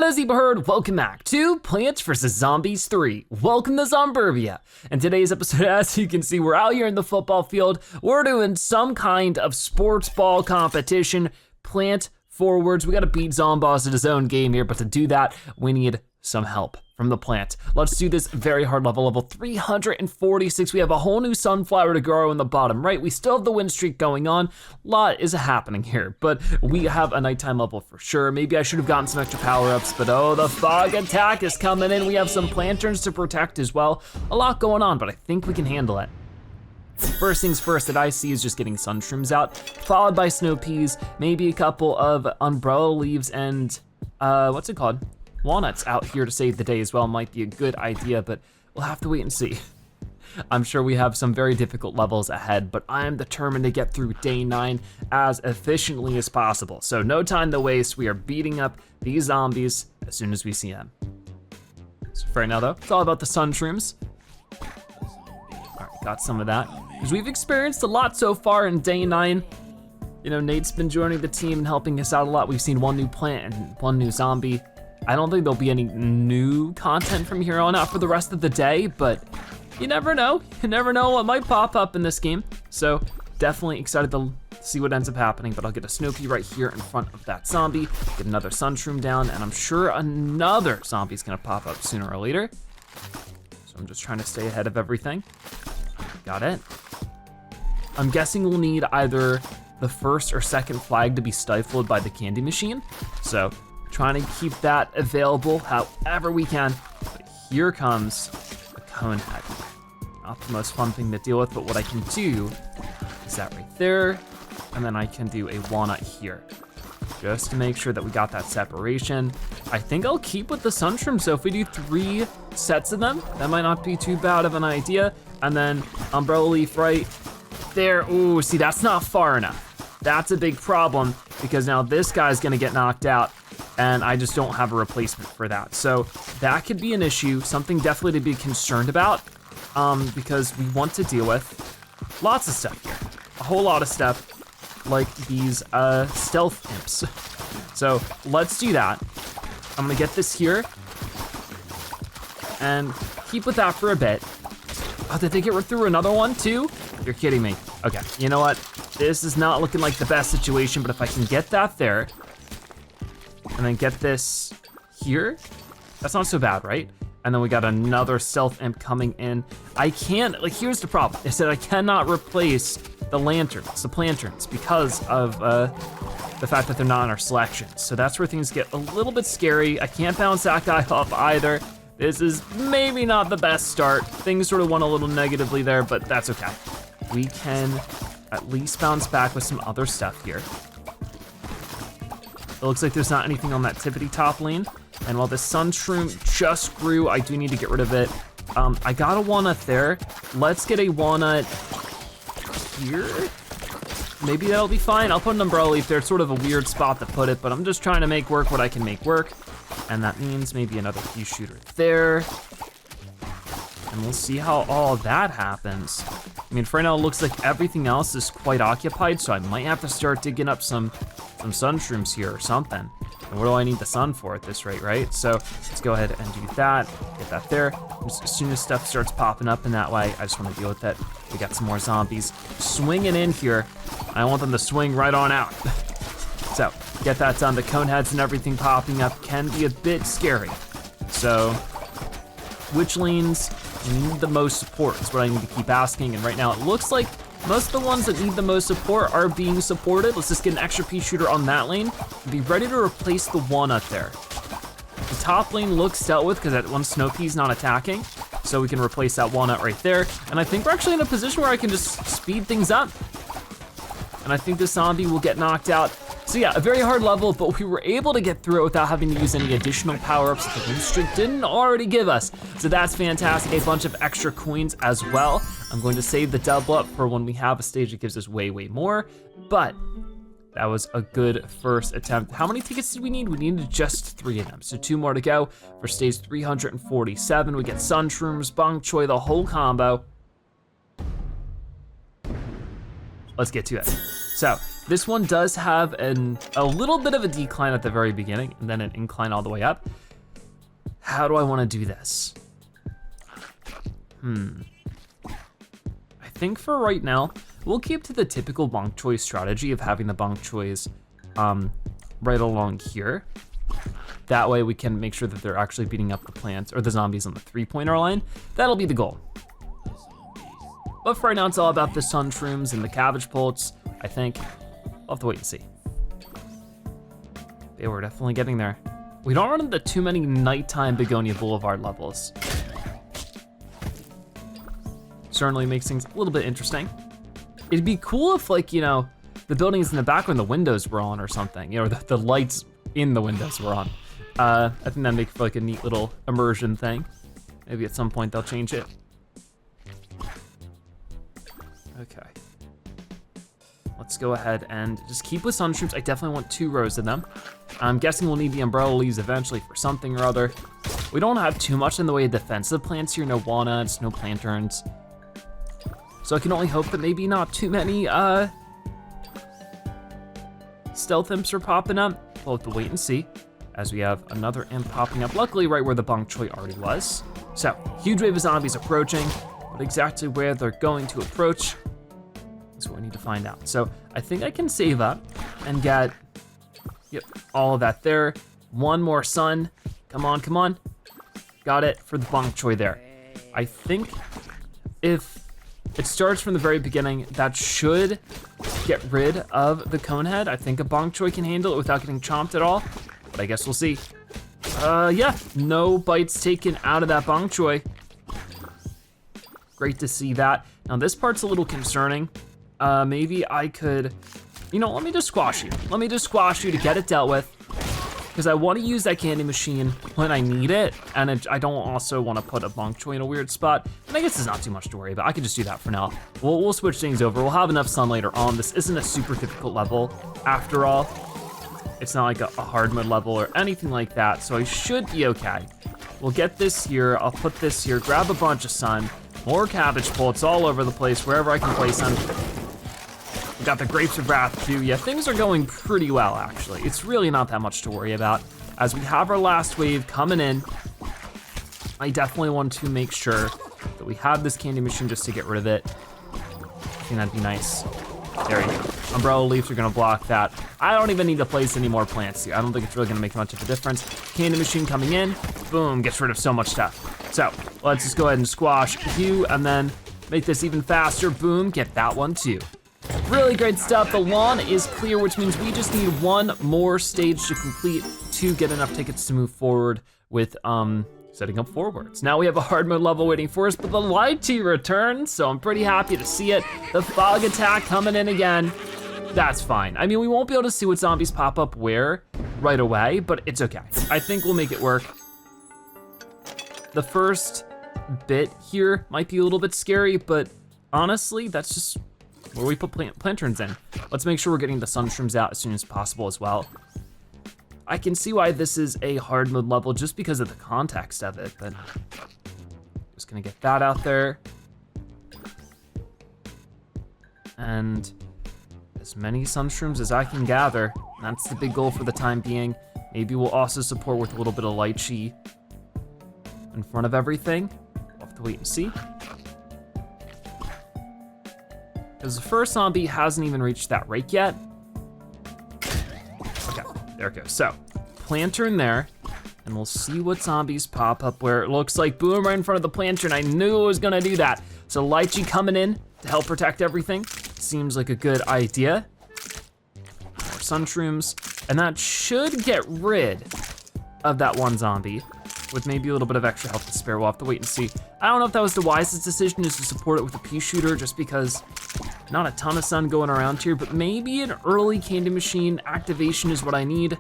Hello Zebra Herd, welcome back to Plants vs. Zombies 3. Welcome to Zomburbia. In today's episode, as you can see, we're out here in the football field. We're doing some kind of sports ball competition. Plant forwards, we gotta beat Zomboss at his own game here, but to do that, we need some help from the plant. Let's do this very hard level 346. We have a whole new sunflower to grow in the bottom right. We still have the win streak going on. A lot is happening here, but we have a nighttime level for sure. Maybe I should have gotten some extra power-ups, but oh, the fog attack is coming in. We have some planterns to protect as well. A lot going on, but I think we can handle it. First things first that I see is just getting sunshrooms out, followed by snow peas, maybe a couple of umbrella leaves and, what's it called? Walnuts out here to save the day as well might be a good idea, but we'll have to wait and see. I'm sure we have some very difficult levels ahead, but I am determined to get through day 9 as efficiently as possible. So no time to waste, we are beating up these zombies as soon as we see them. So for right now though, it's all about the sunshrooms. All right, got some of that. Because we've experienced a lot so far in day 9. You know, Nate's been joining the team and helping us out a lot. We've seen one new plant and one new zombie. I don't think there'll be any new content from here on out for the rest of the day, but you never know. You never know what might pop up in this game. So definitely excited to see what ends up happening, but I'll get a snow pea right here in front of that zombie, get another sunshroom down, and I'm sure another zombie's gonna pop up sooner or later. So I'm just trying to stay ahead of everything. Got it. I'm guessing we'll need either the first or second flag to be stifled by the candy machine. So trying to keep that available however we can. But here comes the cone head. Not the most fun thing to deal with, but what I can do is that right there, and then I can do a walnut here, just to make sure that we got that separation. I think I'll keep with the sunshroom, so if we do 3 sets of them, that might not be too bad of an idea. And then umbrella leaf right there. Ooh, see, that's not far enough. That's a big problem, because now this guy's gonna get knocked out, and I just don't have a replacement for that. So that could be an issue, something definitely to be concerned about, because we want to deal with lots of stuff here. A whole lot of stuff, like these stealth imps. So let's do that. I'm gonna get this here, and keep with that for a bit. Oh, did they get through another one too? You're kidding me. Okay, you know what? This is not looking like the best situation, but if I can get that there, and then get this here, that's not so bad, right? And then we got another stealth imp coming in. I can't, like, here's the problem, is that I cannot replace the lanterns, the planterns, because of the fact that they're not in our selection. So that's where things get a little bit scary. I can't bounce that guy off either. This is maybe not the best start. Things sort of went a little negatively there, but that's okay. We can at least bounce back with some other stuff here. It looks like there's not anything on that tippity top lane. And while the sunshroom just grew, I do need to get rid of it. I got a walnut there. Let's get a walnut here. Maybe that'll be fine. I'll put an umbrella leaf there. It's sort of a weird spot to put it, but I'm just trying to make work what I can make work. And that means maybe another Peashooter there. And we'll see how all that happens. I mean, for right now, it looks like everything else is quite occupied, so I might have to start digging up some sunshrooms here or something. And what do I need the sun for at this rate, right? So let's go ahead and do that, get that there. Just as soon as stuff starts popping up in that way, I just wanna deal with it. We got some more zombies swinging in here. I want them to swing right on out. So get that done. The cone heads and everything popping up can be a bit scary. So which lanes need the most support is what I need to keep asking. And right now it looks like most of the ones that need the most support are being supported. Let's just get an extra Peashooter on that lane and be ready to replace the walnut there. The top lane looks dealt with because that one snow pea's not attacking. So we can replace that walnut right there. And I think we're actually in a position where I can just speed things up. And I think this zombie will get knocked out. So yeah, a very hard level, but we were able to get through it without having to use any additional power-ups that the win streak didn't already give us. So that's fantastic, a bunch of extra coins as well. I'm going to save the double up for when we have a stage that gives us way, way more, but that was a good first attempt. How many tickets did we need? We needed just 3 of them, so 2 more to go for stage 347. We get sunshrooms, Bonk Choy, the whole combo. Let's get to it. So This one does have a little bit of a decline at the very beginning and then an incline all the way up. How do I wanna do this? I think for right now, we'll keep to the typical Bonk Choy strategy of having the Bonk Choys right along here. That way we can make sure that they're actually beating up the plants or the zombies on the 3-pointer line. That'll be the goal. But for right now, it's all about the sun shrooms and the cabbage pults, I think. We'll have to wait and see. Yeah, we're definitely getting there. We don't run into too many nighttime Begonia Boulevard levels. Certainly makes things a little bit interesting. It'd be cool if, like, you know, the buildings in the back when the windows were on or something, you know, the lights in the windows were on. I think that'd make for like a neat little immersion thing. Maybe at some point they'll change it. Okay. Let's go ahead and just keep with sun shrooms. I definitely want 2 rows of them. I'm guessing we'll need the umbrella leaves eventually for something or other. We don't have too much in the way of defensive plants here, no walnuts, no planterns. So I can only hope that maybe not too many stealth imps are popping up. We'll have to wait and see, as we have another imp popping up, luckily right where the Bonk Choy already was. So, huge wave of zombies approaching, but exactly where they're going to approach is what we need to find out. So, I think I can save up and get, yep, all of that there. One more sun, come on, come on. Got it for the Bonk Choy there. I think if it starts from the very beginning, that should get rid of the cone head. I think a Bonk Choy can handle it without getting chomped at all, but I guess we'll see. Yeah, no bites taken out of that Bonk Choy. Great to see that. Now this part's a little concerning. Maybe I could, you know, let me just squash you. Let me just squash you to get it dealt with, because I want to use that candy machine when I need it, and I don't also want to put a Bonk Choy in a weird spot. And I guess it's not too much to worry about. I can just do that for now. We'll switch things over. We'll have enough sun later on. This isn't a super difficult level after all. It's not like a hard mode level or anything like that, so I should be okay. We'll get this here. I'll put this here, grab a bunch of sun, more cabbage pults all over the place, wherever I can place them. We got the Grapes of Wrath too. Yeah, things are going pretty well, actually. It's really not that much to worry about. As we have our last wave coming in, I definitely want to make sure that we have this candy machine just to get rid of it. I think that'd be nice. There you go. Umbrella leaves are gonna block that. I don't even need to place any more plants here. I don't think it's really gonna make much of a difference. Candy machine coming in, boom, gets rid of so much stuff. So let's just go ahead and squash you and then make this even faster. Boom, get that one too. Really great stuff. The lawn is clear, which means we just need one more stage to complete to get enough tickets to move forward with setting up forwards. Now we have a hard mode level waiting for us, but the lychee returns, so I'm pretty happy to see it. The fog attack coming in again. That's fine. I mean, we won't be able to see what zombies pop up where right away, but it's okay. I think we'll make it work. The first bit here might be a little bit scary, but honestly, that's just where we put planterns in. Let's make sure we're getting the sun shrooms out as soon as possible as well. I can see why this is a hard mode level just because of the context of it, but just gonna get that out there. And as many sun shrooms as I can gather. That's the big goal for the time being. Maybe we'll also support with a little bit of lychee in front of everything. We'll have to wait and see. Because the first zombie hasn't even reached that rake yet. Okay, there it goes. So, planter in there, and we'll see what zombies pop up where it looks like boom right in front of the planter, and I knew it was gonna do that. So lychee coming in to help protect everything. Seems like a good idea. More sun shrooms, and that should get rid of that one zombie with maybe a little bit of extra health to spare. We'll have to wait and see. I don't know if that was the wisest decision, is to support it with a Peashooter, just because not a ton of sun going around here, but maybe an early candy machine activation is what I need.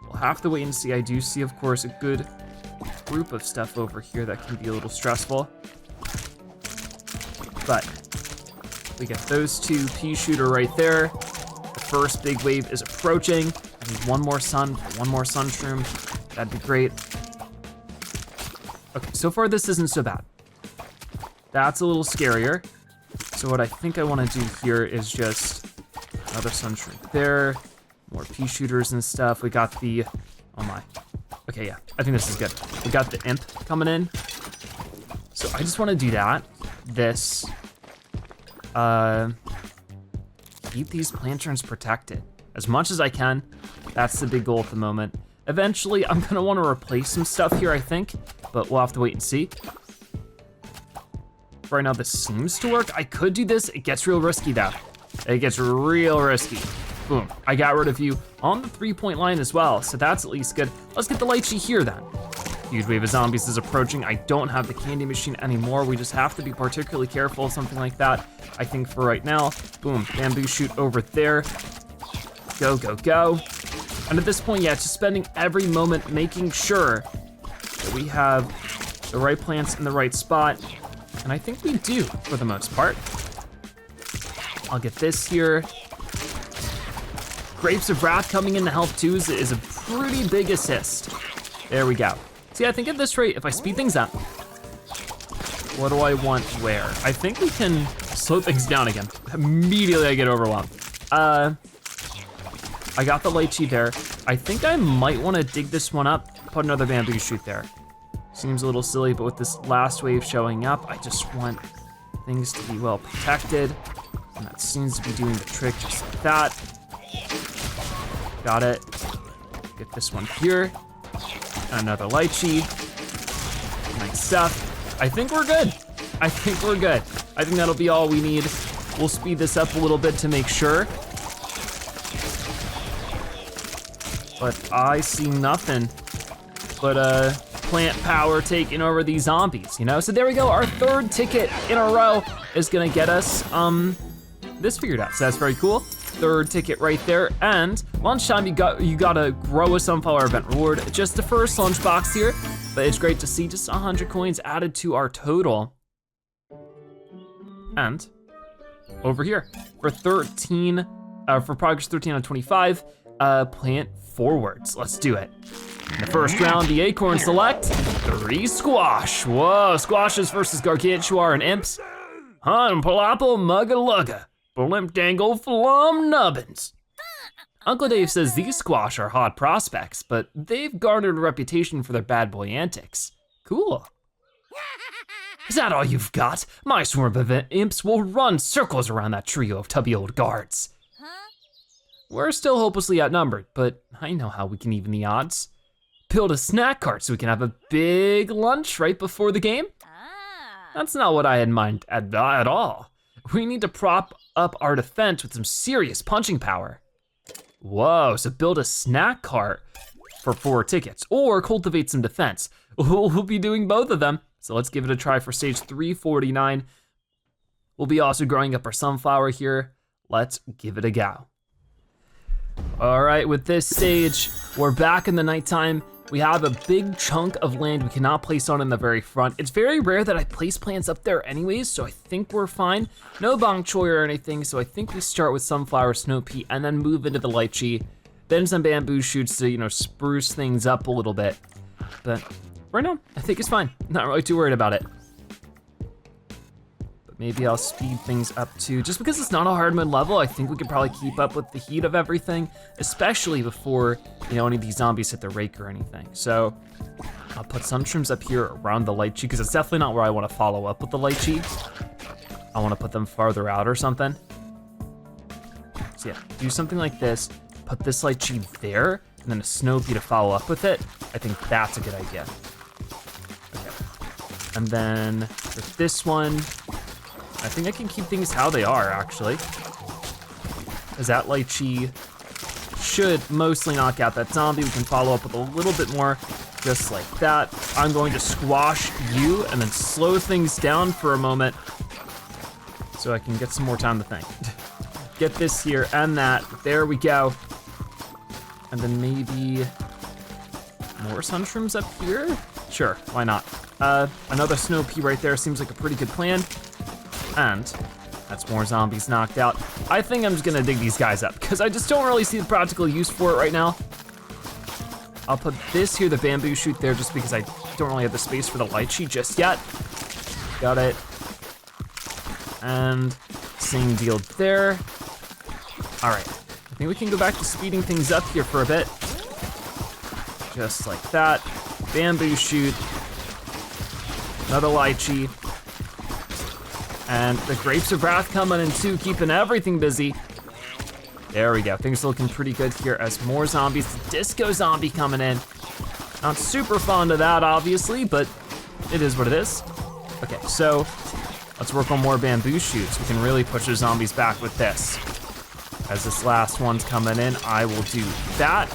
We'll have to wait and see. I do see, of course, a good group of stuff over here that can be a little stressful. But we get those two, Peashooter right there. The first big wave is approaching. I need one more sun shroom. That'd be great. Okay, so far this isn't so bad. That's a little scarier. So what I think I wanna do here is just, Another sunshine there. More Peashooters and stuff. We got the, oh my. Okay, yeah, I think this is good. We got the imp coming in. So I just wanna do that. This. Keep these lanterns protected as much as I can. That's the big goal at the moment. Eventually, I'm gonna wanna replace some stuff here, I think, but we'll have to wait and see. Right now, this seems to work. I could do this. It gets real risky though. It gets real risky. Boom, I got rid of you on the 3-point line as well, so that's at least good. Let's get the lychee here then. Huge wave of zombies is approaching. I don't have the candy machine anymore. We just have to be particularly careful of something like that. I think for right now, boom, bamboo shoot over there. Go, go, go. And at this point, yeah, just spending every moment making sure that we have the right plants in the right spot. And I think we do for the most part. I'll get this here. Grapes of Wrath coming in to help too is a pretty big assist. There we go. See, I think at this rate, if I speed things up, what do I want where? I think we can slow things down again. Immediately I get overwhelmed. I got the lychee there. I think I might wanna dig this one up, put another bamboo shoot there. Seems a little silly, but with this last wave showing up, I just want things to be well protected. And that seems to be doing the trick just like that. Got it. Get this one here. Another lychee. Nice stuff. I think we're good. I think we're good. I think that'll be all we need. We'll speed this up a little bit to make sure. But I see nothing but plant power taking over these zombies, you know? So there we go, our third ticket in a row is gonna get us this figured out, so that's very cool. Third ticket right there, and lunchtime you gotta grow a sunflower event reward. Just the first lunchbox here, but it's great to see just 100 coins added to our total. And over here, for 13, for progress 13 on 25, plant forwards, let's do it. In the first round, the acorns select 3 squash. Whoa, squashes versus gargantuar and imps. Hun, palapple, mugga lugga. Blimp dangle flum nubbins. Uncle Dave says these squash are hot prospects, but they've garnered a reputation for their bad boy antics. Cool. Is that all you've got? My swarm of imps will run circles around that trio of tubby old guards. We're still hopelessly outnumbered, but I know how we can even the odds. Build a snack cart so we can have a big lunch right before the game? That's not what I had in mind at all. We need to prop up our defense with some serious punching power. Whoa, so build a snack cart for 4 tickets, or cultivate some defense. We'll be doing both of them, so let's give it a try for stage 349. We'll be also growing up our sunflower here. Let's give it a go. All right, with this stage, we're back in the nighttime. We have a big chunk of land we cannot place on in the very front. It's very rare that I place plants up there anyways, so I think we're fine. No Bonk Choy or anything, so I think we start with sunflower, snow pea, and then move into the lychee. Then some bamboo shoots to, you know, spruce things up a little bit. But right now, I think it's fine. Not really too worried about it. Maybe I'll speed things up too. Just because it's not a hard mode level, I think we could probably keep up with the heat of everything, especially before, you know, any of these zombies hit the rake or anything. So I'll put some shrooms up here around the lychee, because it's definitely not where I want to follow up with the lychee. I want to put them farther out or something. So yeah, do something like this, put this lychee there, and then a snow pea to follow up with it. I think that's a good idea. Okay. And then with this one, I think I can keep things how they are, actually. As that lychee should mostly knock out that zombie. We can follow up with a little bit more, just like that. I'm going to squash you and then slow things down for a moment so I can get some more time to think. Get this here and that, there we go. And then maybe more sunshrooms up here? Sure, why not? Another snow pea right there seems like a pretty good plan. And that's more zombies knocked out. I think I'm just gonna dig these guys up because I just don't really see the practical use for it right now. I'll put this here, the bamboo shoot there, just because I don't really have the space for the lychee just yet. Got it. And same deal there. All right, I think we can go back to speeding things up here for a bit. Just like that. Bamboo shoot. Another lychee. And the grapes of wrath coming in too, keeping everything busy. There we go, things are looking pretty good here as more zombies. Disco zombie coming in. Not super fond of that, obviously, but it is what it is. Okay, so let's work on more bamboo shoots. We can really push the zombies back with this. As this last one's coming in, I will do that.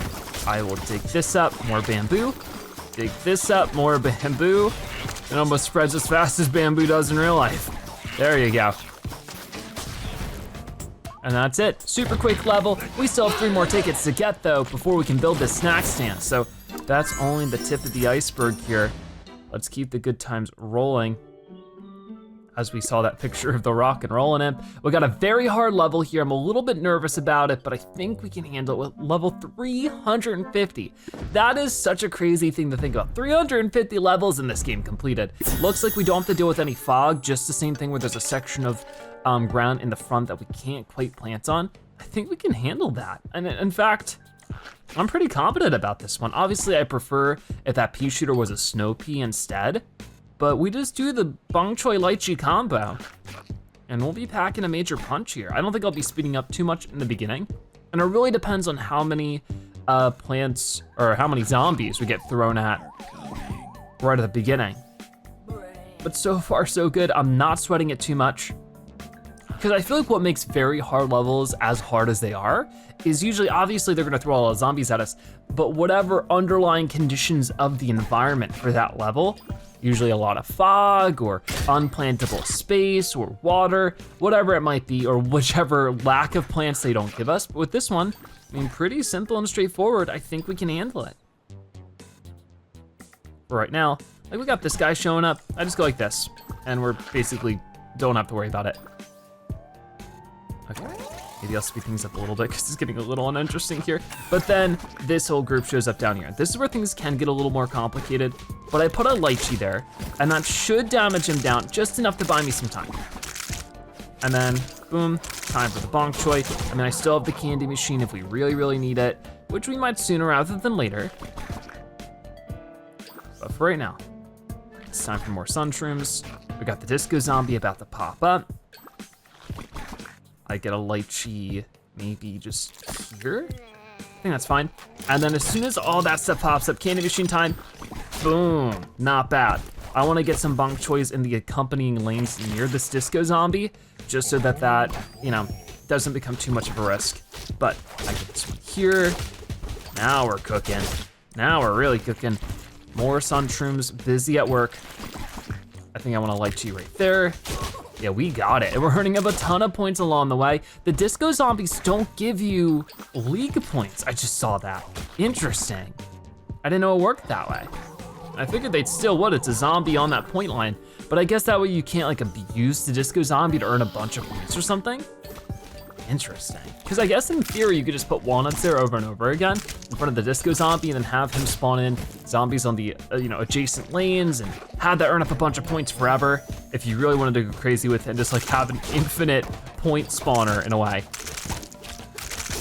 I will dig this up, more bamboo. Dig this up, more bamboo. It almost spreads as fast as bamboo does in real life. There you go. And that's it, super quick level. We still have 3 more tickets to get though before we can build this snack stand. So that's only the tip of the iceberg here. Let's keep the good times rolling. As we saw that picture of the rock and rolling imp. We got a very hard level here. I'm a little bit nervous about it, but I think we can handle it with level 350. That is such a crazy thing to think about. 350 levels in this game completed. Looks like we don't have to deal with any fog, just the same thing where there's a section of ground in the front that we can't quite plant on. I think we can handle that. And in fact, I'm pretty confident about this one. Obviously, I prefer if that Peashooter was a snow pea instead, but we just do the Bonk Choy lychee combo, and we'll be packing a major punch here. I don't think I'll be speeding up too much in the beginning, and it really depends on how many plants or how many zombies we get thrown at right at the beginning. But so far, so good. I'm not sweating it too much, because I feel like what makes very hard levels as hard as they are is usually, obviously they're gonna throw a lot of zombies at us, but whatever underlying conditions of the environment for that level, usually a lot of fog or unplantable space or water, whatever it might be, or whichever lack of plants they don't give us. But with this one, I mean, pretty simple and straightforward. I think we can handle it. For right now, like we got this guy showing up. I just go like this, and we're basically don't have to worry about it. Okay, maybe I'll speed things up a little bit because it's getting a little uninteresting here. But then this whole group shows up down here. This is where things can get a little more complicated, but I put a lychee there, and that should damage him down just enough to buy me some time. And then, boom, time for the Bonk Choy. I mean, I still have the candy machine if we really, really need it, which we might sooner rather than later. But for right now, it's time for more sunshrooms. We got the disco zombie about to pop up. I get a lychee maybe just here. I think that's fine. And then as soon as all that stuff pops up, candy machine time, boom, not bad. I wanna get some Bonk Choys in the accompanying lanes near this disco zombie, just so that, you know, doesn't become too much of a risk. But I get this one here. Now we're cooking. Now we're really cooking. More sunshrooms, busy at work. I think I want a lychee right there. Yeah, we got it. And we're earning up a ton of points along the way. The disco zombies don't give you league points. I just saw that. Interesting. I didn't know it worked that way. I figured they'd still would. It's a zombie on that point line. But I guess that way you can't like abuse the disco zombie to earn a bunch of points or something. Interesting. Because I guess in theory you could just put walnuts there over and over again in front of the disco zombie and then have him spawn in zombies on the adjacent lanes and have that earn up a bunch of points forever if you really wanted to go crazy with it and just like have an infinite point spawner in a way.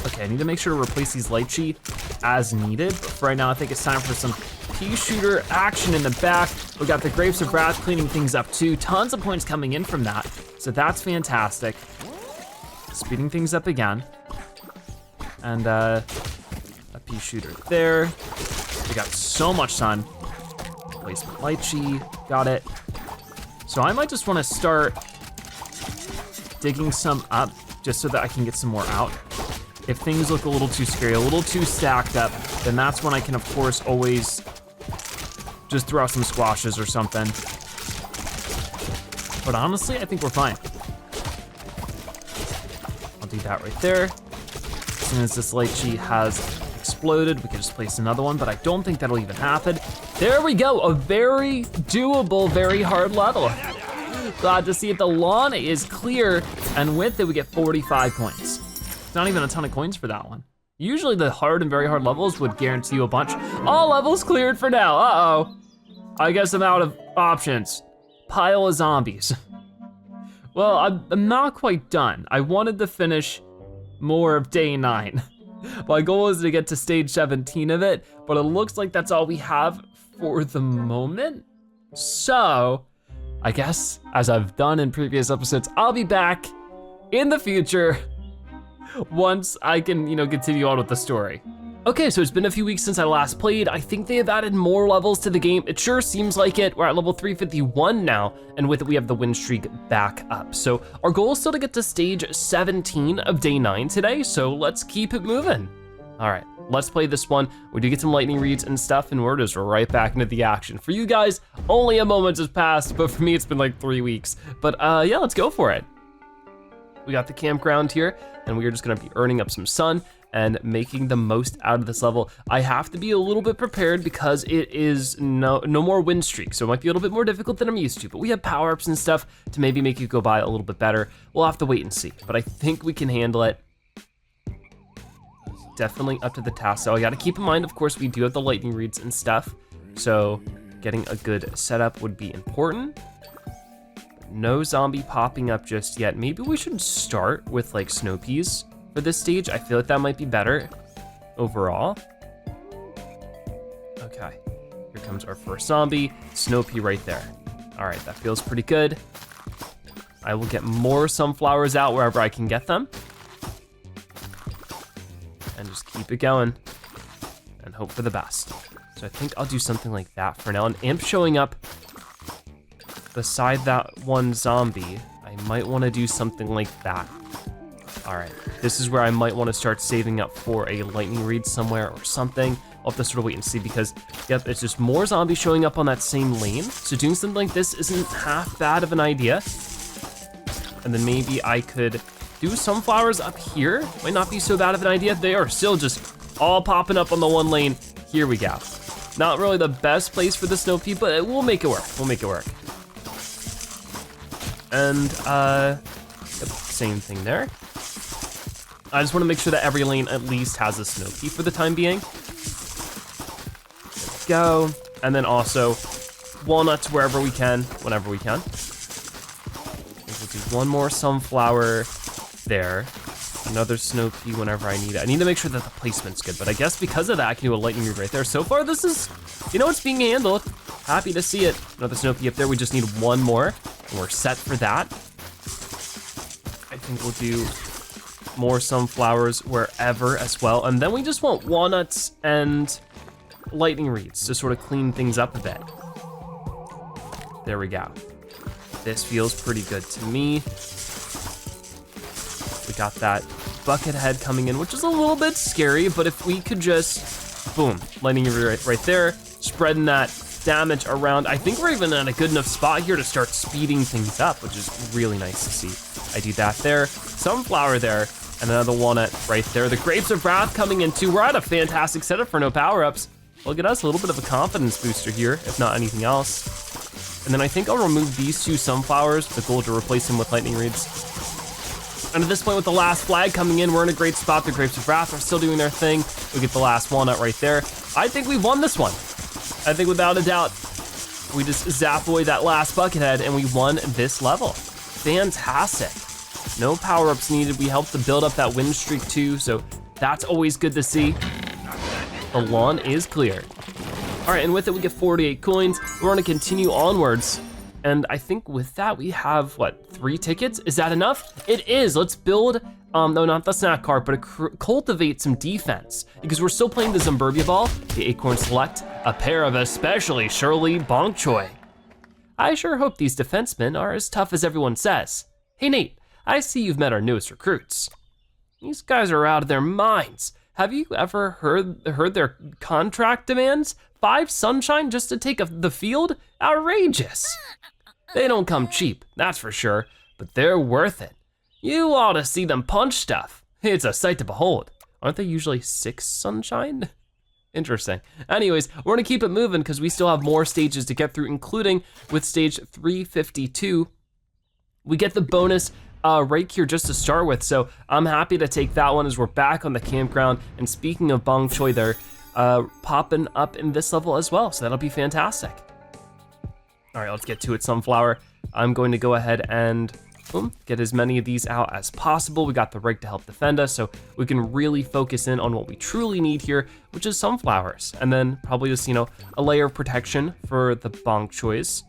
Okay, I need to make sure to replace these lychee as needed, but for right now I think it's time for some Peashooter action in the back. We got the grapes of wrath cleaning things up too. Tons of points coming in from that, so that's fantastic. Speeding things up again. And a Peashooter there. We got so much sun. Placement lychee, got it. So I might just wanna start digging some up just so that I can get some more out. If things look a little too scary, a little too stacked up, then that's when I can of course always just throw out some squashes or something. But honestly, I think we're fine. Do that right there. As soon as this lychee has exploded, we can just place another one, but I don't think that'll even happen. There we go, a very doable, very hard level. Glad to see it, the lawn is clear, and with it we get 45 points. Not even a ton of coins for that one. Usually the hard and very hard levels would guarantee you a bunch. All levels cleared for now, uh-oh. I guess I'm out of options. Pile of zombies. Well, I'm not quite done. I wanted to finish more of day 9. My goal is to get to stage 17 of it, but it looks like that's all we have for the moment. So, I guess, as I've done in previous episodes, I'll be back in the future once I can, continue on with the story. Okay, so it's been a few weeks since I last played. I think they have added more levels to the game. It sure seems like it. We're at level 351 now, and with it we have the win streak back up. So our goal is still to get to stage 17 of day 9 today, so let's keep it moving. All right, let's play this one. We do get some lightning reads and stuff, and we're just right back into the action. For you guys, only a moment has passed, but for me it's been like 3 weeks. But yeah, let's go for it. We got the campground here, and we are just gonna be earning up some sun and making the most out of this level. I have to be a little bit prepared because it is no more win streak, so it might be a little bit more difficult than I'm used to, but we have power-ups and stuff to maybe make it go by a little bit better. We'll have to wait and see, but I think we can handle it. Definitely up to the task. So I gotta keep in mind, of course, we do have the lightning reads and stuff, so getting a good setup would be important. But no zombie popping up just yet. Maybe we should start with like snow peas for this stage. I feel like that might be better overall. Okay, here comes our first zombie, snow pea right there. All right, that feels pretty good. I will get more sunflowers out wherever I can get them. And just keep it going and hope for the best. So I think I'll do something like that for now. An imp showing up beside that one zombie, I might wanna do something like that. All right, this is where I might want to start saving up for a lightning read somewhere or something. I'll have to sort of wait and see because, yep, it's just more zombies showing up on that same lane. So doing something like this isn't half bad of an idea. And then maybe I could do sunflowers up here. Might not be so bad of an idea. They are still just all popping up on the one lane. Here we go. Not really the best place for the snow pea, but we'll make it work. We'll make it work. And, yep, same thing there. I just wanna make sure that every lane at least has a snow pea for the time being. There we go. And then also walnuts wherever we can, whenever we can. We'll do one more sunflower there. Another snow pea whenever I need it. I need to make sure that the placement's good, but I guess because of that, I can do a lightning read right there. So far, this is, it's being handled. Happy to see it. Another snow pea up there. We just need one more, and we're set for that. I think we'll do more sunflowers wherever as well. And then we just want walnuts and lightning reeds to sort of clean things up a bit. There we go. This feels pretty good to me. We got that bucket head coming in, which is a little bit scary, but if we could just, boom, lightning reed right there, spreading that damage around. I think we're even at a good enough spot here to start speeding things up, which is really nice to see. I do that there, sunflower there, and another walnut right there. The Grapes of Wrath coming in too. We're at a fantastic setup for no power-ups. Look at us, a little bit of a confidence booster here, if not anything else. And then I think I'll remove these two sunflowers, the goal to replace them with lightning reeds. And at this point with the last flag coming in, we're in a great spot. The Grapes of Wrath are still doing their thing. We get the last walnut right there. I think we've won this one. I think without a doubt, we just zap away that last bucket head and we won this level. Fantastic. No power-ups needed. We helped to build up that win streak too, so that's always good to see. The lawn is cleared. All right, and with it we get 48 coins. We're gonna continue onwards. And I think with that we have, what, 3 tickets? Is that enough? It is, let's build, no, not the snack cart, but cultivate some defense. Because we're still playing the Zomburbia ball, the acorn select, a pair of especially surely Bonk Choy. I sure hope these defensemen are as tough as everyone says. Hey Nate, I see you've met our newest recruits. These guys are out of their minds. Have you ever heard their contract demands? 5 sunshine just to take the field? Outrageous. They don't come cheap, that's for sure, but they're worth it. You ought to see them punch stuff. It's a sight to behold. Aren't they usually 6 sunshine? Interesting. Anyways, we're gonna keep it moving because we still have more stages to get through, including with stage 352. We get the bonus right here just to start with, so I'm happy to take that one as we're back on the campground. And speaking of Bonk Choy, they're popping up in this level as well, so that'll be fantastic. All right, let's get to it, Sunflower. I'm going to go ahead and Boom, get as many of these out as possible. We got the rake to help defend us, so we can really focus in on what we truly need here, which is sunflowers. And then probably just, you know, a layer of protection for the Bonk Choys.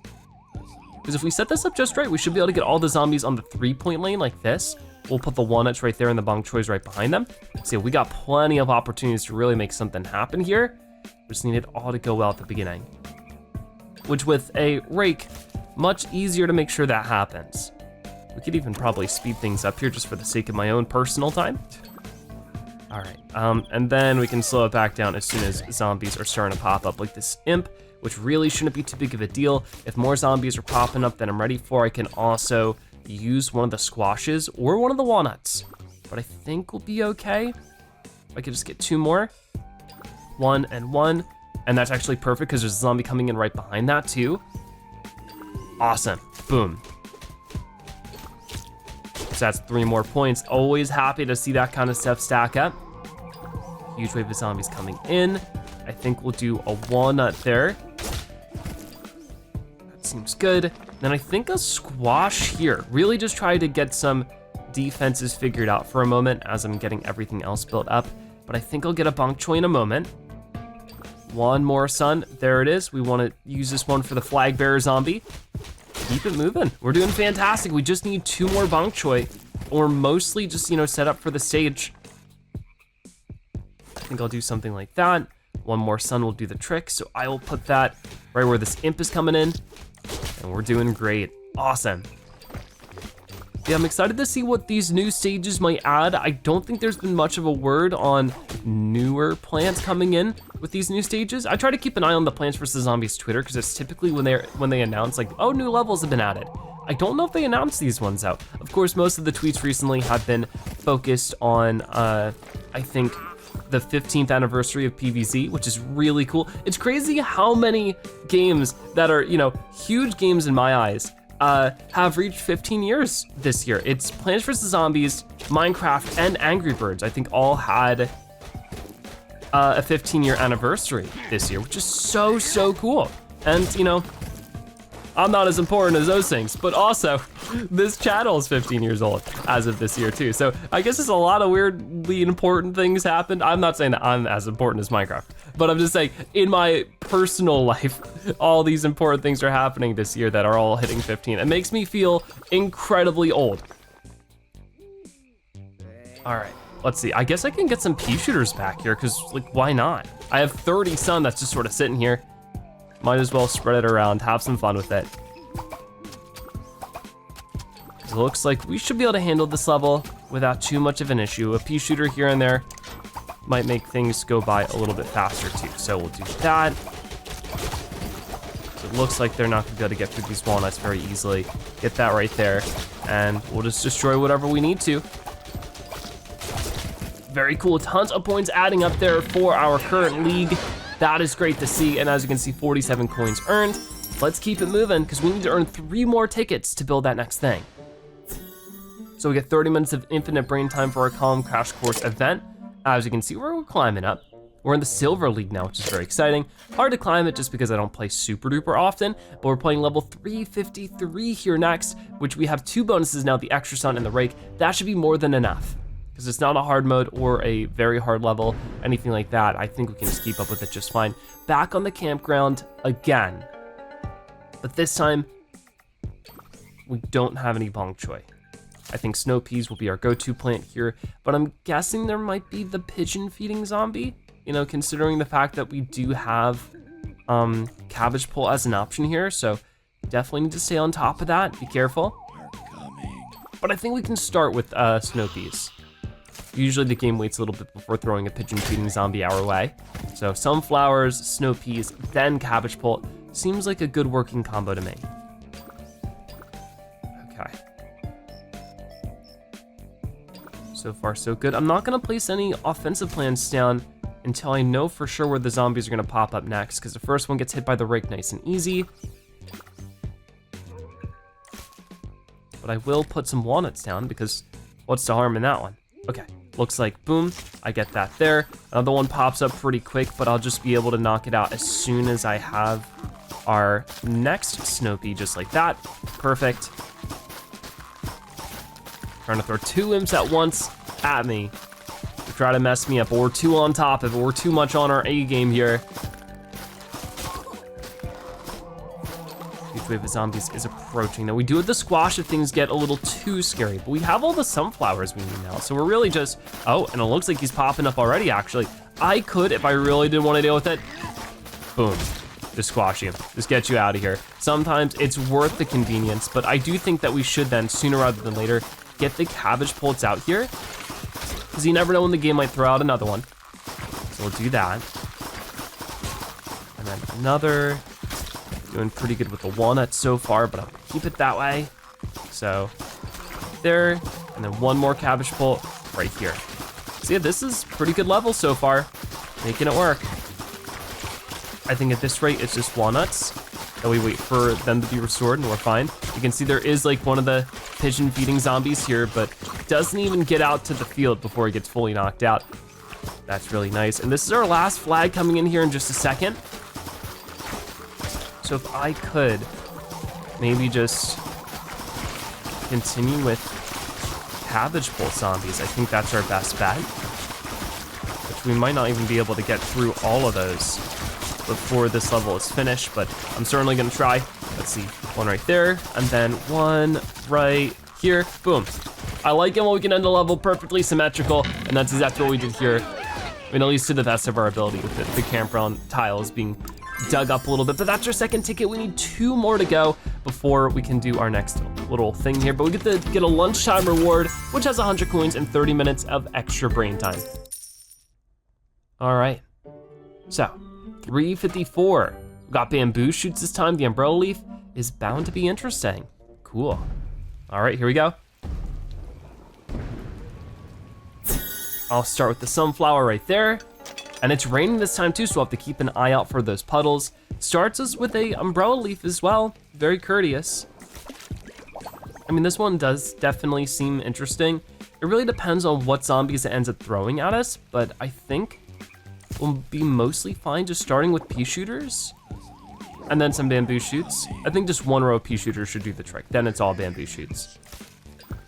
Because if we set this up just right, we should be able to get all the zombies on the 3-point lane like this. We'll put the walnuts right there and the Bonk Choys right behind them. See, we got plenty of opportunities to really make something happen here. We just need it all to go well at the beginning. Which with a rake, much easier to make sure that happens. We could even probably speed things up here just for the sake of my own personal time. All right, and then we can slow it back down as soon as zombies are starting to pop up, like this imp, which really shouldn't be too big of a deal. If more zombies are popping up than I'm ready for, I can also use one of the squashes or one of the walnuts. But I think we'll be okay. I could just get 2 more. 1 and 1, and that's actually perfect because there's a zombie coming in right behind that too. Awesome, boom. So that's 3 more points. Always happy to see that kind of stuff stack up. Huge wave of zombies coming in. I think we'll do a walnut there. That seems good. Then I think a squash here. Really just try to get some defenses figured out for a moment as I'm getting everything else built up. But I think I'll get a Bonk Choy in a moment. 1 more sun, there it is. We wanna use this one for the flag bearer zombie. Keep it moving, we're doing fantastic. We just need 2 more Bonk Choy, or mostly just, you know, set up for the stage. I think I'll do something like that. 1 more sun will do the trick, so I will put that right where this imp is coming in, and we're doing great, awesome. Yeah, I'm excited to see what these new stages might add. I don't think there's been much of a word on newer plants coming in with these new stages. I try to keep an eye on the Plants vs. Zombies Twitter because it's typically when they announce like, oh, new levels have been added. I don't know if they announced these ones out. Of course, most of the tweets recently have been focused on, I think, the 15th anniversary of PvZ, which is really cool. It's crazy how many games that are, you know, huge games in my eyes, have reached 15 years this year. It's Plants vs. Zombies, Minecraft, and Angry Birds, I think all had a 15-year anniversary this year, which is so, so cool. And, you know, I'm not as important as those things, but also this channel is 15 years old as of this year too. So I guess there's a lot of weirdly important things happened. I'm not saying that I'm as important as Minecraft, but I'm just saying in my personal life, all these important things are happening this year that are all hitting 15. It makes me feel incredibly old. All right, let's see. I guess I can get some Peashooters back here because like, why not? I have 30 sun that's just sort of sitting here. Might as well spread it around, have some fun with it. It looks like we should be able to handle this level without too much of an issue. A Peashooter here and there might make things go by a little bit faster too. So we'll do that. So it looks like they're not gonna be able to get through these walnuts very easily. Get that right there, and we'll just destroy whatever we need to. Very cool, tons of points adding up there for our current league. That is great to see, and as you can see, 47 coins earned. Let's keep it moving, because we need to earn 3 more tickets to build that next thing. So we get 30 minutes of infinite brain time for our Calm Crash Course event. As you can see, we're climbing up. We're in the Silver League now, which is very exciting. Hard to climb it just because I don't play super duper often, but we're playing level 353 here next, which we have 2 bonuses now, the Extra Sun and the Rake. That should be more than enough, because it's not a hard mode or a very hard level, anything like that. I think we can just keep up with it just fine. Back on the campground again, but this time we don't have any Bonk Choy. I think snow peas will be our go-to plant here, but I'm guessing there might be the pigeon feeding zombie, you know, considering the fact that we do have cabbage pole as an option here, so definitely need to stay on top of that, be careful. But I think we can start with snow peas. Usually the game waits a little bit before throwing a pigeon feeding zombie our way. So sunflowers, snow peas, then cabbage pole. Seems like a good working combo to me. Okay. So far so good. I'm not gonna place any offensive plans down until I know for sure where the zombies are gonna pop up next, because the first one gets hit by the rake nice and easy. But I will put some walnuts down because what's the harm in that one? Okay. Looks like, boom, I get that there. Another one pops up pretty quick, but I'll just be able to knock it out as soon as I have our next snow pea, just like that. Perfect. Trying to throw 2 imps at once at me. Try to mess me up, but we're too on top of it. We're too much on our A game here. Huge wave of zombies is approaching. Now we do have the squash if things get a little too scary, but we have all the sunflowers we need now. So we're really just, oh, and it looks like he's popping up already actually. I could, if I really didn't want to deal with it, boom, just squash you, just get you out of here. Sometimes it's worth the convenience, but I do think that we should then, sooner rather than later, get the cabbage pullets out here, because you never know when the game might throw out another one. So we'll do that. And then another, doing pretty good with the walnut so far, but I'll keep it that way. So there, and then one more cabbage pullet right here. So yeah, this is pretty good level so far, making it work. I think at this rate, it's just walnuts that we wait for them to be restored and we're fine. You can see there is like one of the pigeon feeding zombies here, but doesn't even get out to the field before he gets fully knocked out. That's really nice. And this is our last flag coming in here in just a second. So if I could maybe just continue with cabbage pullet zombies, I think that's our best bet. Which we might not even be able to get through all of those before this level is finished, but I'm certainly gonna try. Let's see, one right there, and then one right here, boom. I like it when we can end a level perfectly symmetrical, and that's exactly what we did here. I mean, at least to the best of our ability with the campground tiles being dug up a little bit, but that's our second ticket. We need 2 more to go before we can do our next little thing here, but we get to get a lunchtime reward, which has 100 coins and 30 minutes of extra brain time. All right, so 354. Got bamboo shoots this time. The umbrella leaf is bound to be interesting. Cool. All right, here we go. I'll start with the sunflower right there. And it's raining this time too, so we'll have to keep an eye out for those puddles. Starts us with a umbrella leaf as well. Very courteous. I mean, this one does definitely seem interesting. It really depends on what zombies it ends up throwing at us, but I think we'll be mostly fine just starting with Peashooters and then some bamboo shoots. I think just 1 row of Peashooters should do the trick. Then it's all bamboo shoots.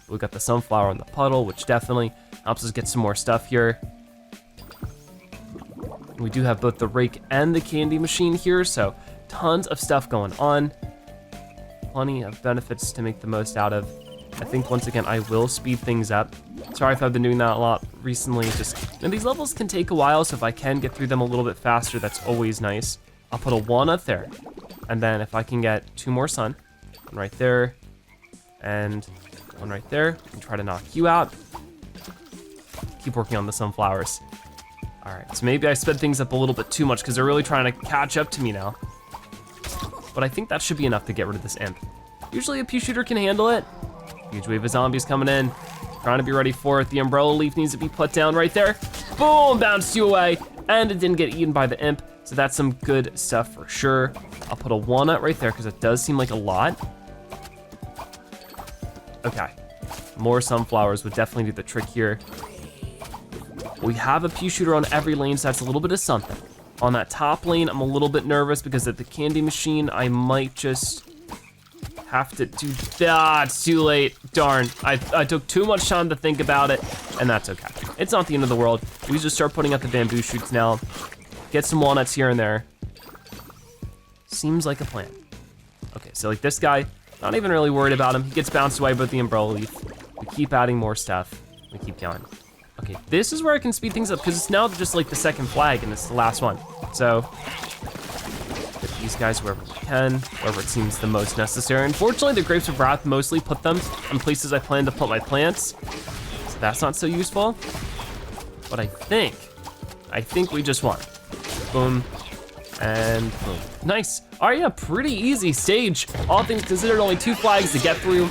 We got the sunflower in the puddle, which definitely helps us get some more stuff here. We do have both the rake and the candy machine here, so tons of stuff going on. Plenty of benefits to make the most out of. I think once again, I will speed things up. Sorry if I've been doing that a lot recently, and these levels can take a while, so if I can get through them a little bit faster, that's always nice. I'll put a walnut there, and then if I can get 2 more sun, one right there, and one right there, and try to knock you out. Keep working on the sunflowers. All right, so maybe I sped things up a little bit too much because they're really trying to catch up to me now. But I think that should be enough to get rid of this imp. Usually a Peashooter can handle it. Huge wave of zombies coming in. Trying to be ready for it. The umbrella leaf needs to be put down right there. Boom, bounced you away. And it didn't get eaten by the imp. So that's some good stuff for sure. I'll put a walnut right there because it does seem like a lot. Okay, more sunflowers would definitely do the trick here. We have a Peashooter on every lane, so that's a little bit of something. On that top lane, I'm a little bit nervous because at the candy machine, I might just have to do, it's too late, darn. I took too much time to think about it, and that's okay. It's not the end of the world. We just start putting up the bamboo shoots now. Get some walnuts here and there. Seems like a plan. Okay, so like this guy, not even really worried about him. He gets bounced away by the umbrella leaf. We keep adding more stuff. We keep going. Okay, this is where I can speed things up because it's now just like the second flag and it's the last one. So, get these guys wherever we can, wherever it seems the most necessary. Unfortunately, the Grapes of Wrath mostly put them in places I plan to put my plants. So that's not so useful. But I think we just won. Boom, and boom. Nice. All right, yeah, pretty easy stage. All things considered, only 2 flags to get through.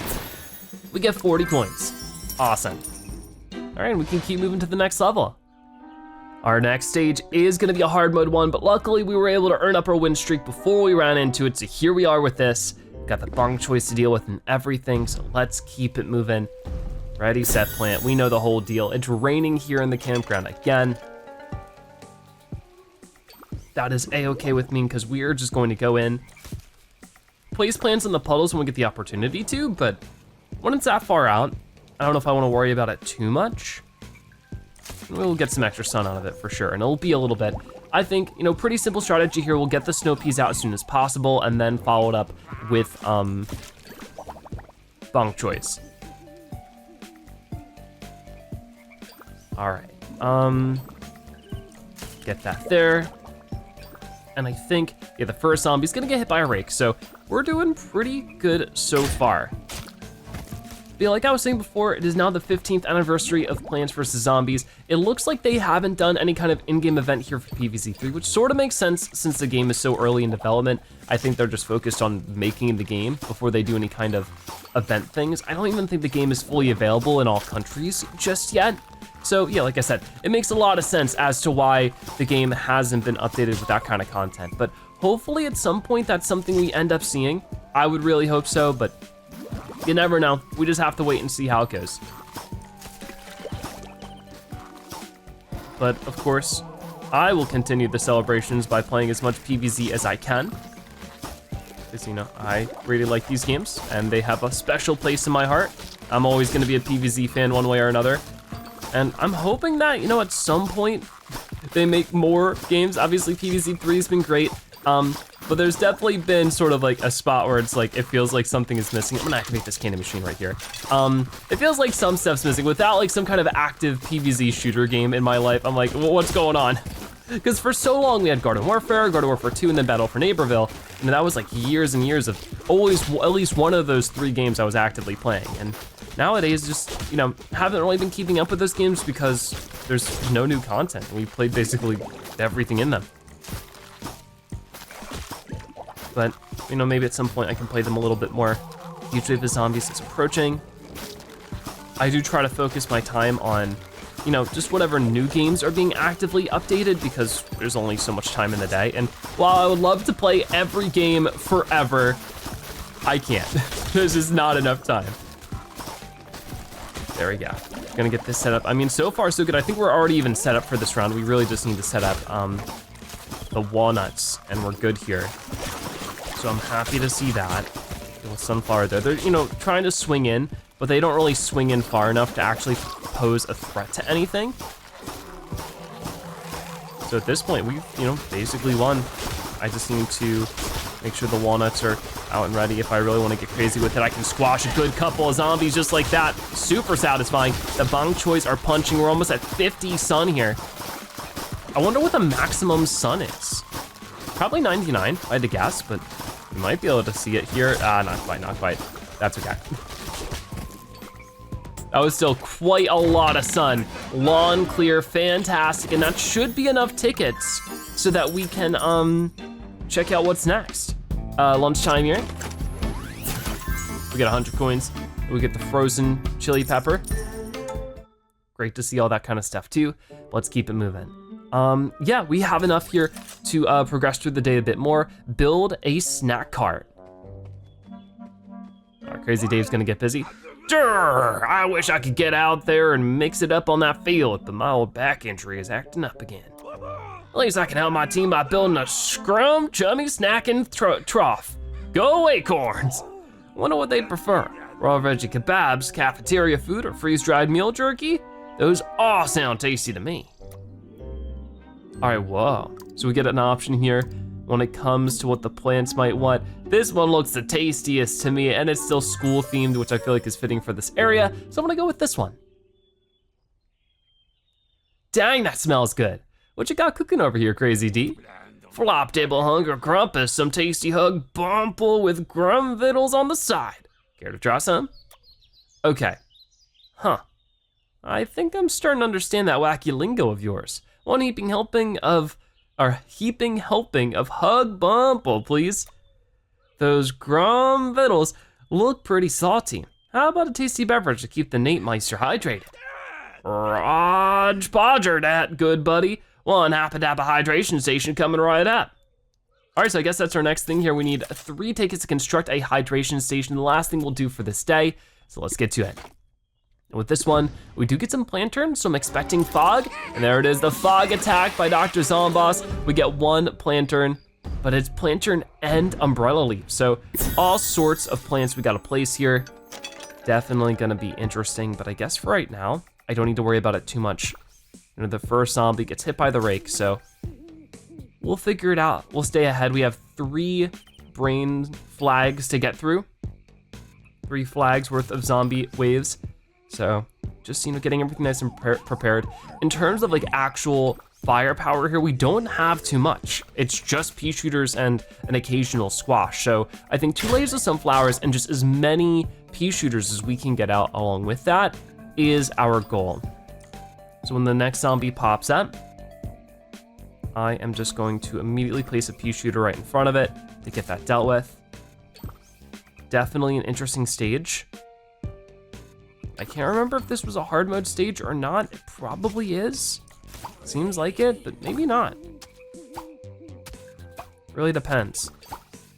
We get 40 coins. Awesome. All right, we can keep moving to the next level. Our next stage is gonna be a hard mode one, but luckily we were able to earn up our win streak before we ran into it, so here we are with this. Got the Bonk Choy to deal with and everything, so let's keep it moving. Ready, set, plant. We know the whole deal. It's raining here in the campground again. That is a-okay with me because we are just going to go in, place plants in the puddles when we get the opportunity to, but when it's that far out, I don't know if I wanna worry about it too much. We'll get some extra sun out of it for sure, and it'll be a little bit. I think, you know, pretty simple strategy here. We'll get the snow peas out as soon as possible and then follow it up with Bonk Choys. All right, get that there. And I think, yeah, the first zombie's gonna get hit by a rake, so we're doing pretty good so far. But like I was saying before, it is now the 15th anniversary of Plants vs. Zombies. It looks like they haven't done any kind of in-game event here for PvZ3, which sort of makes sense since the game is so early in development. I think they're just focused on making the game before they do any kind of event things. I don't even think the game is fully available in all countries just yet. So yeah, like I said, it makes a lot of sense as to why the game hasn't been updated with that kind of content. But hopefully at some point that's something we end up seeing. I would really hope so, but you never know. We just have to wait and see how it goes. But of course, I will continue the celebrations by playing as much PvZ as I can. Because, you know, I really like these games and they have a special place in my heart. I'm always gonna be a PvZ fan one way or another. And I'm hoping that, you know, at some point they make more games. Obviously PvZ3 has been great. But there's definitely been sort of like a spot where it's like, it feels like something is missing. I'm gonna activate this candy machine right here. It feels like some stuff's missing. Without like some kind of active PvZ shooter game in my life, I'm like, well, what's going on? Because for so long we had Garden Warfare 2, and then Battle for Neighborville. And that was like years and years of always at least one of those 3 games I was actively playing. And nowadays just, you know, haven't really been keeping up with those games because there's no new content. We played basically everything in them. But, you know, maybe at some point I can play them a little bit more. Huge wave of zombies is approaching. I do try to focus my time on, you know, just whatever new games are being actively updated because there's only so much time in the day. And while I would love to play every game forever, I can't. There's just not enough time. There we go. Gonna get this set up. I mean, so far so good. I think we're already even set up for this round. We really just need to set up the walnuts and we're good here. So I'm happy to see that. Little sunflower there. They're, you know, trying to swing in, but they don't really swing in far enough to actually pose a threat to anything. So at this point, we've, you know, basically won. I just need to make sure the walnuts are out and ready. If I really want to get crazy with it, I can squash a good couple of zombies just like that. Super satisfying. The Bonk Choys are punching. We're almost at 50 sun here. I wonder what the maximum sun is. Probably 99, if I had to guess, but you might be able to see it here. Not quite, not quite. That's okay. That was still quite a lot of sun. Lawn clear, fantastic, and that should be enough tickets so that we can check out what's next. Lunchtime here. We get 100 coins. We get the frozen chili pepper. Great to see all that kind of stuff too. Let's keep it moving. Yeah, we have enough here to progress through the day a bit more. Build a snack cart. Crazy Dave's gonna get busy. Durr, I wish I could get out there and mix it up on that field, but my old back injury is acting up again. At least I can help my team by building a scrum chummy snacking trough. Go Acorns! Wonder what they'd prefer. Raw veggie kebabs, cafeteria food, or freeze-dried meal jerky? Those all sound tasty to me. All right, whoa. So we get an option here when it comes to what the plants might want. This one looks the tastiest to me, and it's still school themed, which I feel like is fitting for this area. So I'm gonna go with this one. Dang, that smells good. What you got cooking over here, Crazy D? Flop dibble hunger grumpus, some tasty hug bumple with grum vittles on the side. Care to try some? Okay, huh. I think I'm starting to understand that wacky lingo of yours. One heaping helping of hug bumple, please. Those grum vittles look pretty salty. How about a tasty beverage to keep the Nate Meister hydrated? Raj Podger, that good buddy. One Happa Dappa hydration station coming right up. All right, so I guess that's our next thing here. We need 3 tickets to construct a hydration station. The last thing we'll do for this day. So let's get to it. With this one, we do get some planturn, so I'm expecting fog. And there it is, the fog attack by Dr. Zomboss. We get 1 planturn, but it's planturn and umbrella leaf. So all sorts of plants we gotta place here. definitely gonna be interesting, but I guess for right now, I don't need to worry about it too much. You know, the first zombie gets hit by the rake, so we'll figure it out. We'll stay ahead. We have 3 brain flags to get through. 3 flags worth of zombie waves. So just, you know, getting everything nice and prepared. In terms of like actual firepower here, we don't have too much. It's just Peashooters and an occasional squash. So I think 2 layers of sunflowers and just as many Peashooters as we can get out along with that is our goal. So when the next zombie pops up, I am just going to immediately place a Peashooter right in front of it to get that dealt with. Definitely an interesting stage. I can't remember if this was a hard mode stage or not. It probably is. Seems like it, but maybe not. Really depends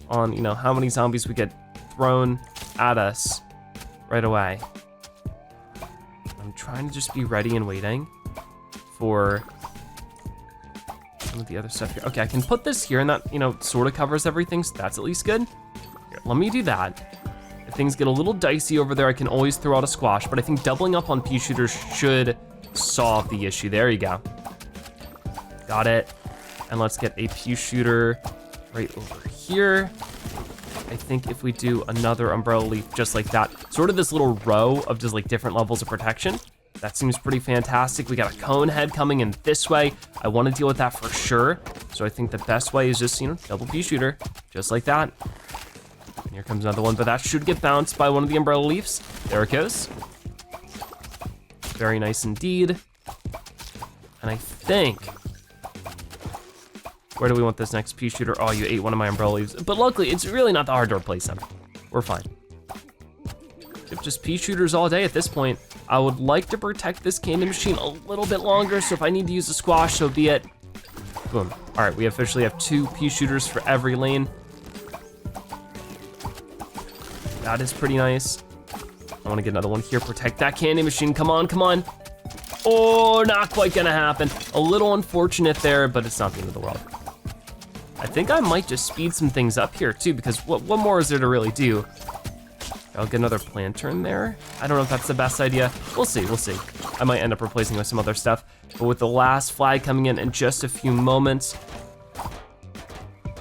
on, you know, how many zombies we get thrown at us right away. I'm trying to just be ready and waiting for some of the other stuff here. Okay, I can put this here and that, you know, sort of covers everything, so that's at least good. Here, let me do that. If things get a little dicey over there, I can always throw out a squash, but I think doubling up on Peashooters should solve the issue. There you go. Got it. And let's get a Peashooter right over here. I think if we do another umbrella leaf just like that, sort of this little row of just like different levels of protection, that seems pretty fantastic. We got a cone head coming in this way. I want to deal with that for sure. So I think the best way is just, you know, double Peashooter, just like that. And here comes another one, but that should get bounced by one of the umbrella leaves. There it goes. Very nice indeed. And I think, where do we want this next Peashooter? Oh, you ate one of my umbrella leaves. But luckily, it's really not that hard to replace them. We're fine. If just Peashooters all day at this point. I would like to protect this candy machine a little bit longer, so if I need to use a squash, so be it. Boom. All right, we officially have 2 Peashooters for every lane. That is pretty nice. I wanna get another one here, protect that candy machine, come on, come on. Oh, not quite gonna happen. A little unfortunate there, but it's not the end of the world. I think I might just speed some things up here too, because what more is there to really do? I'll get another planter there. I don't know if that's the best idea. We'll see, we'll see. I might end up replacing it with some other stuff. But with the last flag coming in just a few moments,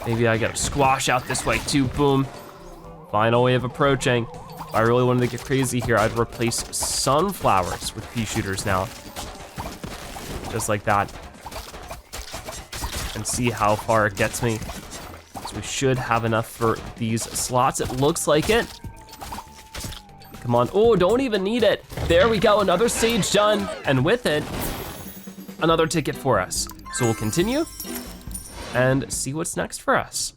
maybe I get a squash out this way too, boom. Final wave approaching. If I really wanted to get crazy here, I'd replace sunflowers with Peashooters now. Just like that. And see how far it gets me. So we should have enough for these slots. It looks like it. Come on, oh, don't even need it. There we go, another stage done. And with it, another ticket for us. So we'll continue and see what's next for us.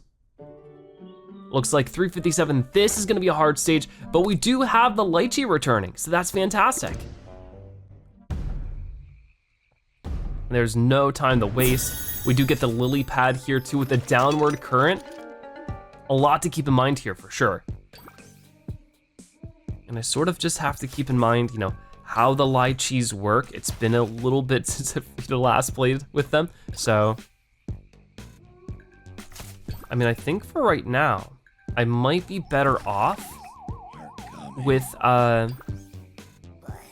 Looks like 357, this is gonna be a hard stage, but we do have the lychee returning, so that's fantastic. There's no time to waste. We do get the lily pad here too with the downward current. A lot to keep in mind here for sure. And I sort of just have to keep in mind, you know, how the lychees work. It's been a little bit since I last played with them. So, I mean, I think for right now, I might be better off with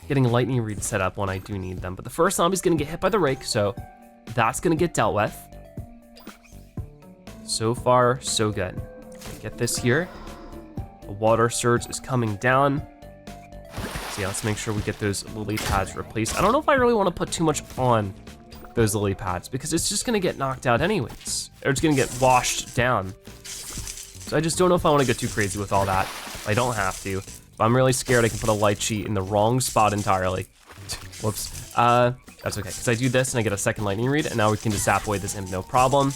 getting lightning reeds set up when I do need them. But the first zombie's gonna get hit by the rake, so that's gonna get dealt with. So far, so good. Get this here. The water surge is coming down. So yeah, let's make sure we get those lily pads replaced. I don't know if I really want to put too much on those lily pads because it's just gonna get knocked out anyways. Or it's gonna get washed down. So I just don't know if I want to get too crazy with all that. I don't have to. But I'm really scared I can put a lychee in the wrong spot entirely. Whoops. That's okay, because I do this and I get a second lightning reed, and now we can just zap away this imp, no problem.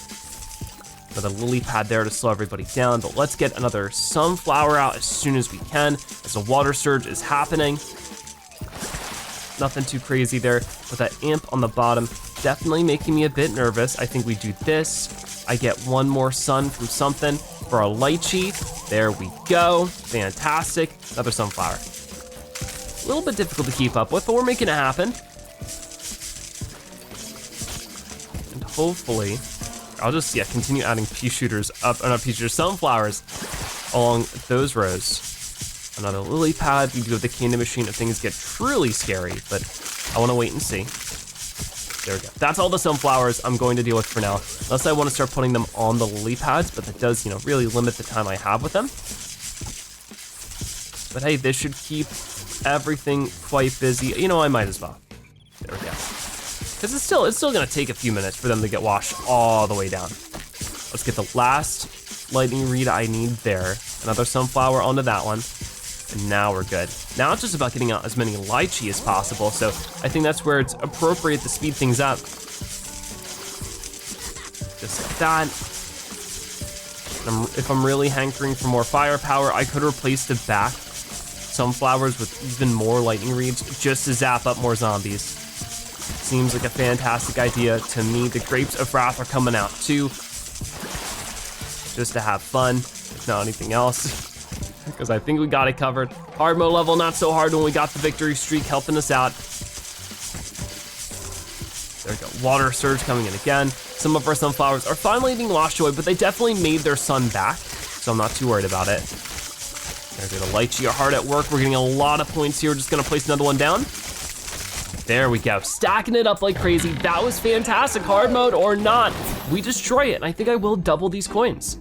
Another lily pad there to slow everybody down, but let's get another sunflower out as soon as we can, as a water surge is happening. Nothing too crazy there, but that imp on the bottom definitely making me a bit nervous. I think we do this. I get one more sun from something for a lychee. There we go, fantastic. Another sunflower. A little bit difficult to keep up with, but we're making it happen. And hopefully, I'll just, yeah, continue adding Peashooters up, not Peashooters, sunflowers along those rows. Another lily pad. We do have the candy machine if things get truly scary, but I wanna wait and see. There we go. That's all the sunflowers I'm going to deal with for now. Unless I wanna start putting them on the lily pads, but that does, really limit the time I have with them. But hey, this should keep everything quite busy. I might as well. There we go. Because it's still gonna take a few minutes for them to get washed all the way down. Let's get the last lightning reed I need there. Another sunflower onto that one. And now we're good. Now it's just about getting out as many lychee as possible, so I think that's where it's appropriate to speed things up. Just like that. If I'm really hankering for more firepower, I could replace the back sunflowers with even more lightning reeds just to zap up more zombies. Seems like a fantastic idea to me. The grapes of wrath are coming out too, just to have fun, if not anything else. Because I think we got it covered. Hard mode level, not so hard when we got the victory streak helping us out. There we go, water surge coming in again. Some of our sunflowers are finally being washed away, but they definitely made their sun back, so I'm not too worried about it. There's the lychee are hard at work. We're getting a lot of points here. We're just gonna place another one down. There we go, stacking it up like crazy. That was fantastic, hard mode or not. We destroy it, and I think I will double these coins.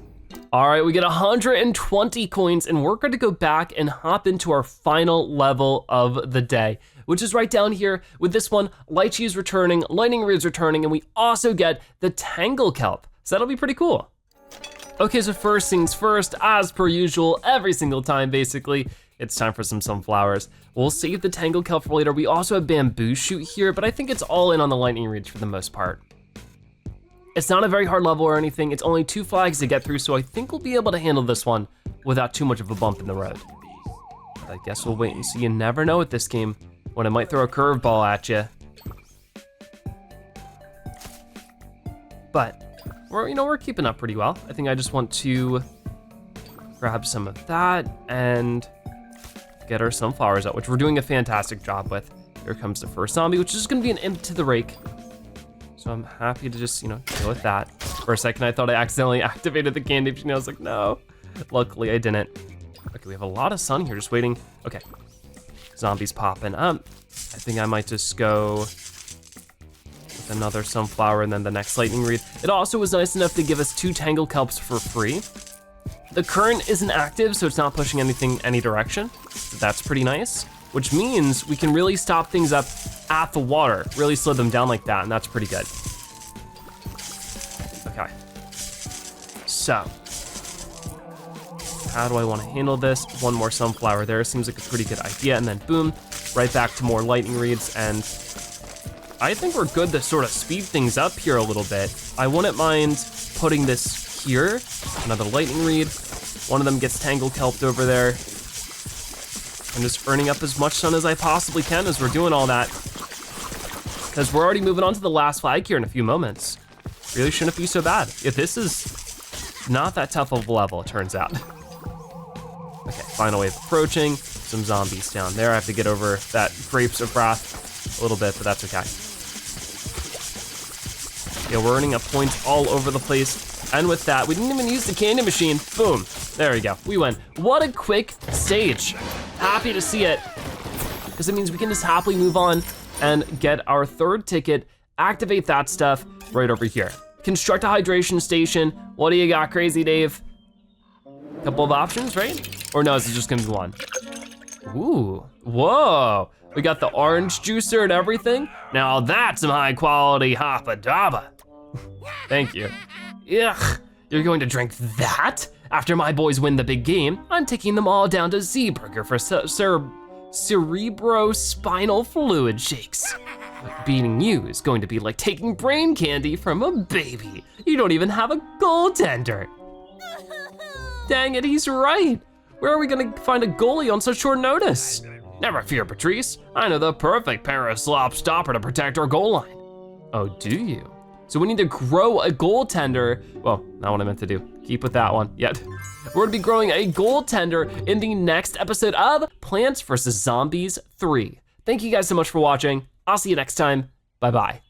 All right, we get 120 coins, and we're gonna go back and hop into our final level of the day, which is right down here. With this one, lychee is returning, lightning reed is returning, and we also get the tangle kelp. So that'll be pretty cool. Okay, so first things first, as per usual, every single time basically, it's time for some sunflowers. We'll save the tangle kelp for later. We also have bamboo shoot here, but I think it's all in on the lightning reeds for the most part. It's not a very hard level or anything. It's only 2 flags to get through, so I think we'll be able to handle this one without too much of a bump in the road. I guess we'll wait and see. You never know with this game when it might throw a curveball at you. But we're keeping up pretty well. I think I just want to grab some of that and get our sunflowers out, which we're doing a fantastic job with. Here comes the first zombie, which is gonna be an imp to the rake. So I'm happy to just, deal with that. For a second, I thought I accidentally activated the candy machine. I was like, no. Luckily, I didn't. Okay, we have a lot of sun here, just waiting. Okay, zombies popping up. I think I might just go with another sunflower and then the next lightning reed. It also was nice enough to give us 2 tangle kelps for free. The current isn't active, so it's not pushing anything any direction. So that's pretty nice, which means we can really stop things up at the water, really slow them down like that, and that's pretty good. Okay, so how do I want to handle this? One more sunflower there, seems like a pretty good idea, and then boom, right back to more lightning reeds, and I think we're good to sort of speed things up here a little bit. I wouldn't mind putting this here, another lightning reed. One of them gets tangled kelped over there. I'm just earning up as much sun as I possibly can as we're doing all that, because we're already moving on to the last flag here in a few moments. Really shouldn't be so bad. If this is not that tough of a level, it turns out. Okay, final wave approaching. Some zombies down there. I have to get over that grapes of wrath a little bit, but that's okay. Yeah, we're earning up points all over the place. And with that, we didn't even use the candy machine. Boom, there we go, we win. What a quick stage. Happy to see it, because it means we can just happily move on and get our 3rd ticket, activate that stuff right over here. Construct a hydration station. What do you got, Crazy Dave? Couple of options, right? Or no, is it just gonna be one? Ooh, whoa. We got the orange juicer and everything. Now that's some high quality Hoppa Dabba. Thank you. Ugh, you're going to drink that? After my boys win the big game, I'm taking them all down to Z-Burger for cerebrospinal fluid shakes. Beating you is going to be like taking brain candy from a baby. You don't even have a goaltender. Dang it, he's right. Where are we gonna find a goalie on such short notice? Never fear, Patrice. I know the perfect pair of slop stopper to protect our goal line. Oh, do you? So we need to grow a goaltender. Well, not what I meant to do. Keep with that one, yet. We're gonna be growing a goaltender in the next episode of Plants vs. Zombies 3. Thank you guys so much for watching. I'll see you next time. Bye-bye.